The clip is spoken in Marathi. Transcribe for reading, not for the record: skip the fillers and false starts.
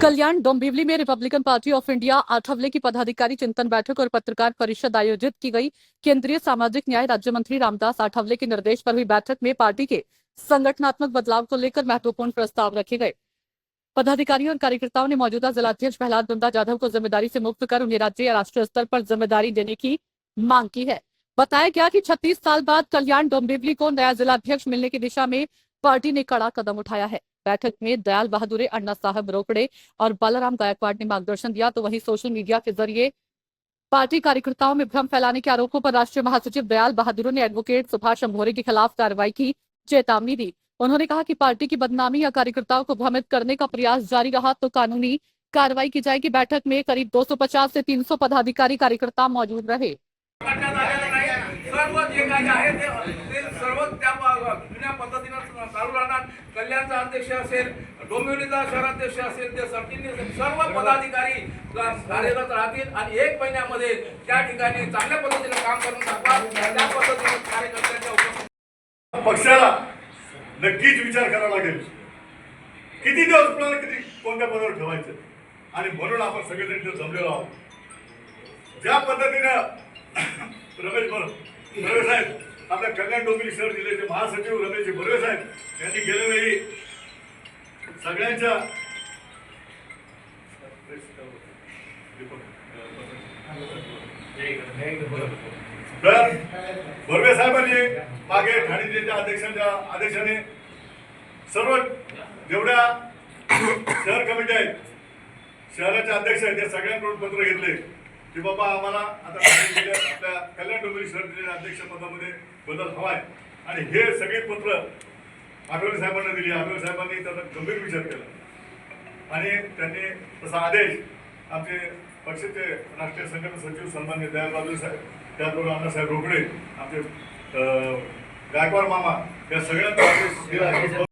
कल्याण डोंबिवली में Republican party of India Athawale की पदाधिकारी चिंतन बैठक और पत्रकार परिषद आयोजित की गई। केंद्रीय सामाजिक न्याय राज्य मंत्री रामदास आठवले के निर्देश पर हुई बैठक में पार्टी के संगठनात्मक बदलाव को लेकर महत्वपूर्ण प्रस्ताव रखे गए। पदाधिकारियों और कार्यकर्ताओं ने मौजूदा जिलाध्यक्ष प्रहलाद बुंदा जाधव को जिम्मेदारी से मुक्त कर उन्हें राज्य या राष्ट्रीय स्तर पर जिम्मेदारी देने की मांग की है। बताया गया कि 36 साल बाद कल्याण डोंबिवली को नया जिलाध्यक्ष मिलने की दिशा में पार्टी ने कड़ा कदम उठाया है। बैठक में दयाल बहादुरे, अन्ना साहब रोकड़े और बालाराम गायकवाड़ ने मार्गदर्शन दिया, तो वहीं सोशल मीडिया के जरिए पार्टी कार्यकर्ताओं में भ्रम फैलाने के आरोपों पर राष्ट्रीय महासचिव दयाल बहादुर ने एडवोकेट सुभाष अम्भोरे के खिलाफ कार्रवाई की चेतावनी दी। उन्होंने कहा कि पार्टी की बदनामी या कार्यकर्ताओं को भ्रमित करने का प्रयास जारी रहा तो कानूनी कार्रवाई की जाएगी। बैठक में करीब 250 से 300 पदाधिकारी कार्यकर्ता मौजूद रहे। सर्व जे काही आहे ते सर्व त्या जुन्या पद्धतीने चालू राहणार। कल्याणचा अध्यक्ष असेल, डोंबिवलीचा शहराध्यक्ष असेल, ते सर्व पदाधिकारी कार्यरत राहतील आणि 1 महिन्यामध्ये त्या ठिकाणी चांगल्या पद्धतीने काम करून दाखवा। त्या पद्धतीने कार्यकर्त्यांच्या पक्षाला नक्कीच विचार करावा लागेल किती दिवस कोणाला किती कोणत्या पदावर ठेवायचं, आणि म्हणून आपण सगळेजण जमलेलो आहोत। ज्या पद्धतीने रमेश बर्वे साहेब आपल्या कल्याण डोंबिवली शहर जिल्ह्याचे महासचिव रमेश बर्वे साहेब यांनी गेल्या वेळी सगळ्यांच्या तर बर्वे साहेबांनी मागे ठाणे जिल्ह्याच्या अध्यक्षांच्या आदेशाने सर्व जेवढ्या शहर कमिटी आहेत, शहराचे अध्यक्ष आहेत, त्या सगळ्यांकडून पत्र घेतले की बाबा आम्हाला आता आपल्या कल्याण डोंबिवली शहर जिल्ह्याच्या अध्यक्ष पदामध्ये बदल हवाय, आणि हे सगळे पत्र आठवले साहेबांना दिली। आठवले साहेबांनी त्याचा गंभीर विचार केला आणि त्यांनी तसा आदेश आमचे पक्षाचे राष्ट्रीय संघटना सचिव सन्मान्य दयाल बहादुर साहेब, त्याचबरोबर अण्णासाहेब रोकडे, आमचे गायकवाड मामा, या सगळ्यांना आदेश दिला।